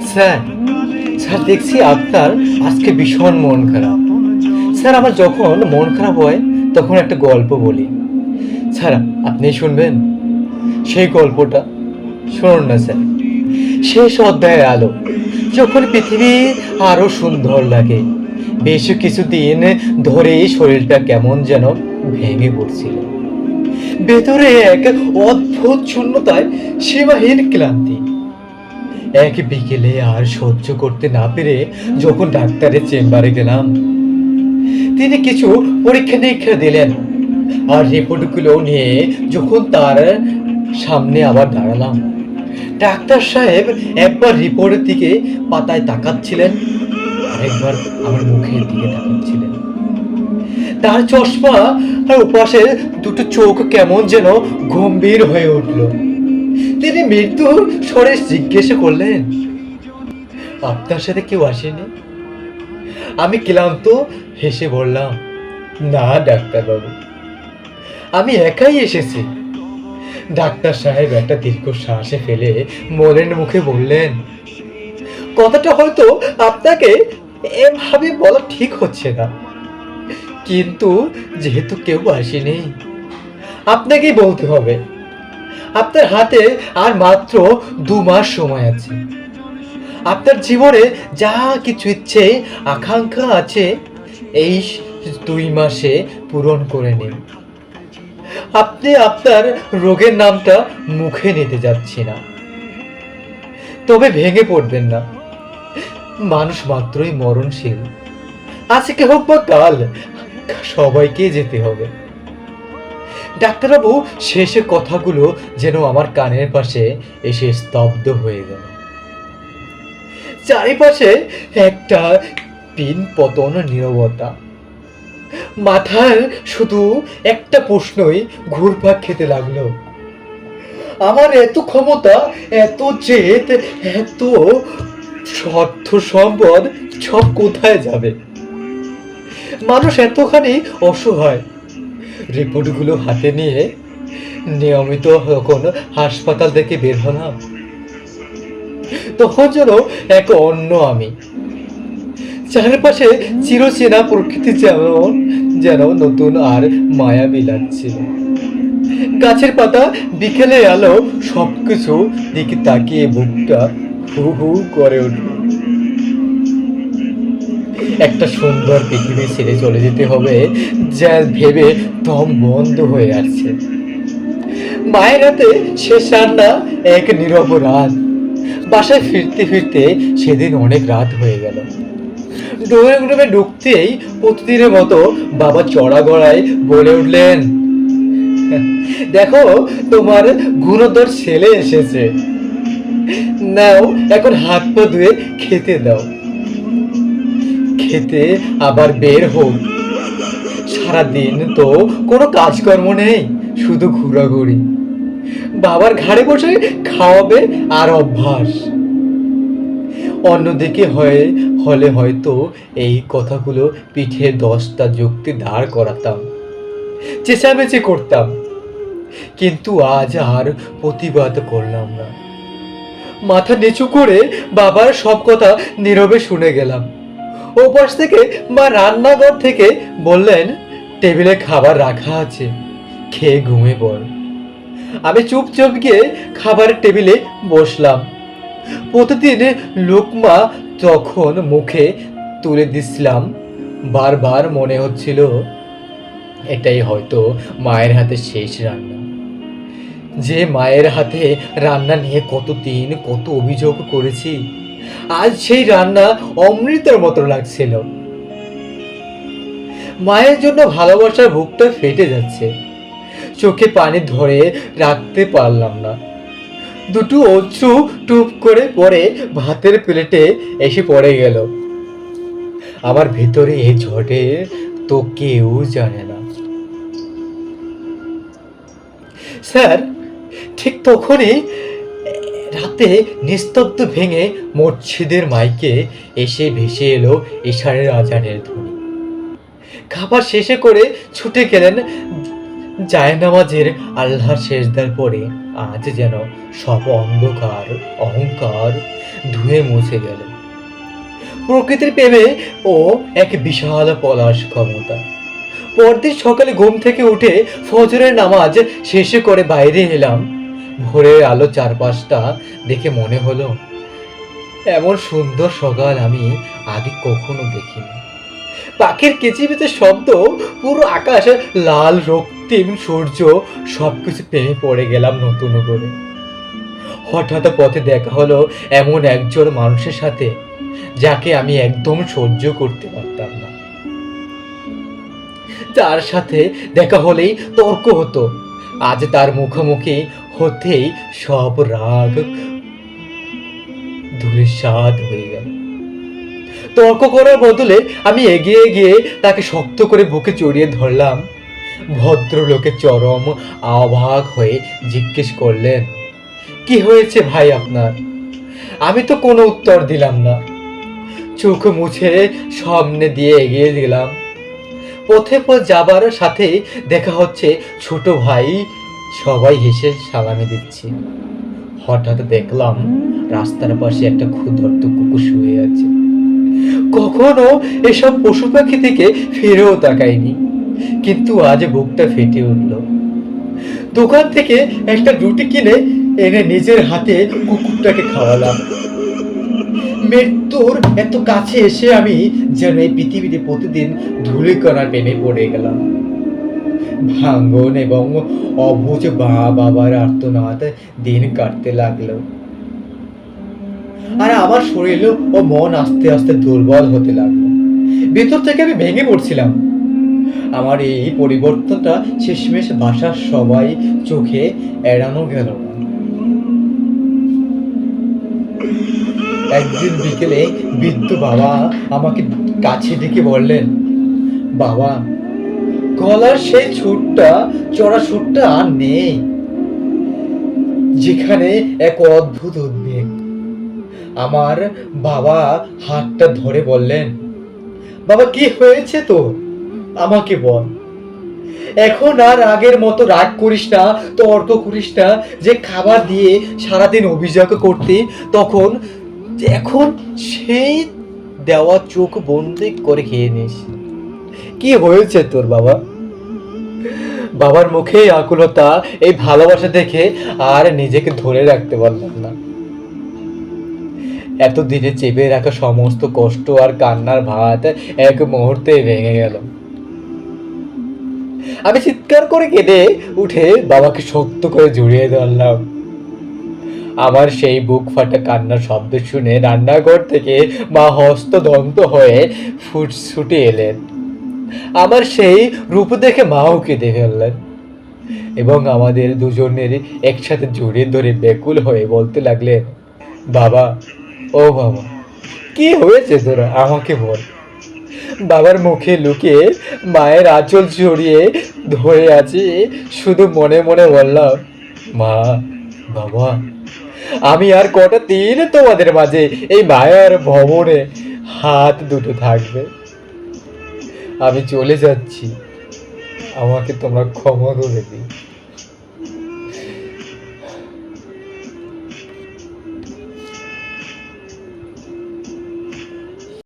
Sir, sir দেখছি আপনার আজকে ভীষণ মন খারাপ। স্যার, আমার যখন মন খারাপ হয় তখন একটা গল্প বলি। স্যার, আপনি শুনবেন সেই গল্পটা? শুনুন না স্যার। শেষ অধ্যায়ের আলো, যখন পৃথিবী আরো সুন্দর লাগে। বেশ কিছুদিন ধরেই শরীরটা কেমন যেন ভেঙে পড়ছিল। ভেতরে এক অদ্ভুত শূন্যতায় সীমাহীন ক্লান্তি। এক বিকেলে আর সহ্য করতে না পেরে যখন ডাক্তারের চেম্বারে গেলাম, তিনি কিছু পরীক্ষা নিরীক্ষা দিলেন। আর রিপোর্টগুলো নিয়ে যখন তার সামনে আবার দাঁড়ালাম, ডাক্তার সাহেব একবার রিপোর্টের দিকে পাতায় তাকাচ্ছিলেন, আরেকবার আমার মুখের দিকে তাকাচ্ছিলেন। তার চশমা আর ওপাশে দুটো চোখ কেমন যেন গম্ভীর হয়ে উঠল। তিনি মৃত্যুর স্বরে জিজ্ঞাসা করলেন, আপনার সাথে কেউ আসেনি? আমি ক্লান্ত হেসে বললাম, না ডাক্তারবাবু, আমি একাই এসেছি। ডাক্তার সাহেব একটা দীর্ঘশ্বাসে ফেলে মলিন মুখে বললেন, কথাটা হয়তো আপনাকে এভাবে বলা ঠিক হচ্ছে না, কিন্তু যেহেতু কেউ আসেনি আপনাকেই বলতে হবে। আপনার হাতে আর মাত্র 2 মাস সময় আছে। আপনার জীবনে যা কিছু ইচ্ছে আকাঙ্ক্ষা আছে এই 2 মাসে পূরণ করে নিন। আপনি আপনার রোগের নামটা মুখে নিতে যাচ্ছি না, তবে ভেঙে পড়বেন না। মানুষ মাত্রই মরণশীল। আজকে হোক বা কাল সবাইকে যেতে হবে। ডাক্তারবাবু শেষে কথাগুলো যেন আমার কানের পাশে এসে স্তব্ধ হয়ে গেল। চারিপাশে একটা পিন পতন নীরবতা। মাথার শুধু একটা প্রশ্নই ঘুরপাক খেতে লাগলো, আমার এত ক্ষমতা, এত জেদ, এত অর্থ সম্পদ সব কোথায় যাবে? মানুষ এতখানি অসহায়। রিপোর্টগুলো হাতে নিয়ে নিয়মিত যখন হাসপাতাল থেকে বের হলাম, তখন যেন এক অন্য আমি। চারপাশে চিরচেনা প্রকৃতি যেমন যেন নতুন আর মায়াবী লাগছিল। গাছের পাতা, বিকেলে আলো, সবকিছু দিকে তাকিয়ে বুকটা হু হু করে উঠল। একটা সুন্দর পৃথিবী ছেড়ে চলে যেতে হবে যা ভেবে দম বন্ধ হয়ে আসছে। মায়ের হাতে শেষ রান্না, এক নীরব রাত। বাসায় ফিরতে ফিরতে সেদিন অনেক রাত হয়ে গেল। ড্রয়িং রুমে ঢুকতেই প্রতিদিনের মতো বাবা চড়া গলায় বলে উঠলেন, দেখো তোমার গুণধর ছেলে এসেছে, নাও এখন হাত পা ধুয়ে খেতে দাও। খেতে আবার বের হোক। সারাদিন তো কোনো কাজকর্ম নেই, শুধু ঘোরাঘুরি। বাবার ঘাড়ে বসে খাওয়াবে আর অভ্যাস। অন্যদিকে হলে হয়তো এই কথাগুলো পিঠে 10টা যুক্তি দাঁড় করাতাম, চেঁচামেচি করতাম, কিন্তু আজ আর প্রতিবাদ করলাম না। মাথা নিচু করে বাবার সব কথা নীরবে শুনে গেলাম। ওপাশ থেকে মা রান্নাঘর থেকে বললেন, টেবিলে খাবার রাখা আছে, খেয়ে ঘুমিয়ে পড়। আমি চুপচাপ গিয়ে খাবারের টেবিলে বসলাম। প্রতিদিন লোকমা তখন মুখে তুলে দিছিলাম, বারবার মনে হচ্ছিল এটাই হয়তো মায়ের হাতে শেষ রান্না। যে মায়ের হাতে রান্না নিয়ে কতদিন কত অভিযোগ করেছি, আজ সেই রান্না অমৃতের মতো লাগছিল। মায়ের জন্য ভালোবাসার বুকটা ফেটে যাচ্ছে। চোখে পানি ধরে রাখতে পারলাম না। দুটো অশ্রু টুপ করে পড়ে ভাতের প্লেটে এসে পড়ে গেল। আমার ভেতরে এই ঝড়ে তো কেউ জানে না। স্যার, ঠিক তখনই রাতে নিস্তব্ধ ভেঙে মসজিদের মাইকে এসে ভেসে এলো এশারের আজানের ধ্বনি। খাবার শেষে করে ছুটে গেলেন জায়নামাজের আল্লাহর সেজদার পরে আজ যেন সব অন্ধকার অহংকার ধুয়ে মুছে গেল। প্রকৃতির প্রেমে ও এক বিশাল পলাশ ক্ষমতা। পরদিন সকালে ঘুম থেকে উঠে ফজরের নামাজ শেষে করে বাইরে এলাম। ভোরের আলো চারপাশটা দেখে মনে হলো এমন সুন্দর সকাল আমি আগে কখনো দেখিনি। পাখির কিচিমিচির শব্দ, পুরো আকাশে লাল রক্তিম সূর্য, সবকিছু প্রেমে পড়ে গেলাম নতুন করে। হঠাৎ পথে দেখা হলো এমন একজন মানুষের সাথে যাকে আমি একদম সহ্য করতে পারতাম না। তার সাথে দেখা হলেই তর্ক হতো। আজ তার মুখোমুখি হতেই সব রাগ ধূলিসাৎ হয়ে গেল। তর্ক করার বদলে আমি এগিয়ে গিয়ে তাকে শক্ত করে বুকে জড়িয়ে ধরলাম। ভদ্রলোকে চরম অবাক হয়ে জিজ্ঞেস করলেন, কি হয়েছে ভাই আপনার? আমি তো কোনো উত্তর দিলাম না। চোখ মুছে সামনে দিয়ে এগিয়ে গেলাম। পথে যাবার সাথে দেখা হচ্ছে ছোট ভাই, সবাই হেসে সালামি দিচ্ছে। হঠাৎ দেখলাম রাস্তার পাশে একটা ক্ষুধার্ত কুকুর শুয়ে আছে। কখনো এসব পশু পাখি থেকে ফিরেও তাকাইনি, কিন্তু আজ বুকটা ফেটে উঠল। দোকান থেকে একটা রুটি কিনে এনে নিজের হাতে কুকুরটাকে খাওয়ালাম। মৃত্যুর এত কাছে এসে আমি যেন এই পৃথিবীতে প্রতিদিন ধূলিকণার প্রেমে পড়ে গেলাম। ভাঙ্গন এবং অবুঝ বাবার আর্তনাদ দিন কাটতে লাগলো, আর আমার শরীর ও মন আস্তে আস্তে দুর্বল হতে লাগলো। ভেতর থেকে আমি ভেঙে পড়ছিলাম। আমার এই পরিবর্তনটা শেষমেশ বাসার সবাই চোখে এড়ানো গেল না। একদিন বিকেলে বৃদ্ধ বাবা আমাকে কাছে ডেকে বললেন, বাবা, গলার সেই ছোটটা চড়া সুরটা আর নেই, যেখানে এক অদ্ভুত উদ্বেগ। আমার বাবা হাতটা ধরে বললেন, বাবা কি হয়েছে তো, আমাকে বল। এখন আর আগের মতো রাগ করিস না, তর্ক করিস না। যে খাবার দিয়ে সারাদিন অভিযোগ করতে, তখন এখন সেই দেওয়া চোখ বন্দি করে খেয়ে নিস। কি হয়েছে তোর বাবা? বাবার মুখে আকুলতা, এই ভালোবাসা দেখে আর নিজেকে ধরে রাখতে পারলাম না। এতদিনে চেপে রাখা সমস্ত কষ্ট আর কান্নার ভাত এক মুহূর্তে ভেঙে গেল। আমি চিৎকার করে কেঁদে উঠে বাবাকে শক্ত করে জড়িয়ে ধরলাম। আমার সেই বুক ফাটা কান্নার শব্দ শুনে রান্নাঘর থেকে মা হস্তদন্ত হয়ে ছুটে এলেন। আমার সেই রূপ দেখে মাও কেঁদে ফেললেন এবং আমাদের দুজনের একসাথে জড়িয়ে ধরে বেকুল হয়ে বলতে লাগলেন, বাবা, ও বাবা, কি হয়েছে তোরা, আমাকে বল। বাবার মুখে লুকিয়ে মায়ের আঁচল জড়িয়ে ধরে আছি, শুধু মনে মনে বললাম, মা, বাবা, আমি আর কটা দিন তোমাদের মাঝে এই মায়ার ভবনে হাত দুটো থাকবে। আমি চলে যাচ্ছি, আমাকে তোমরা ক্ষমা করে দিই।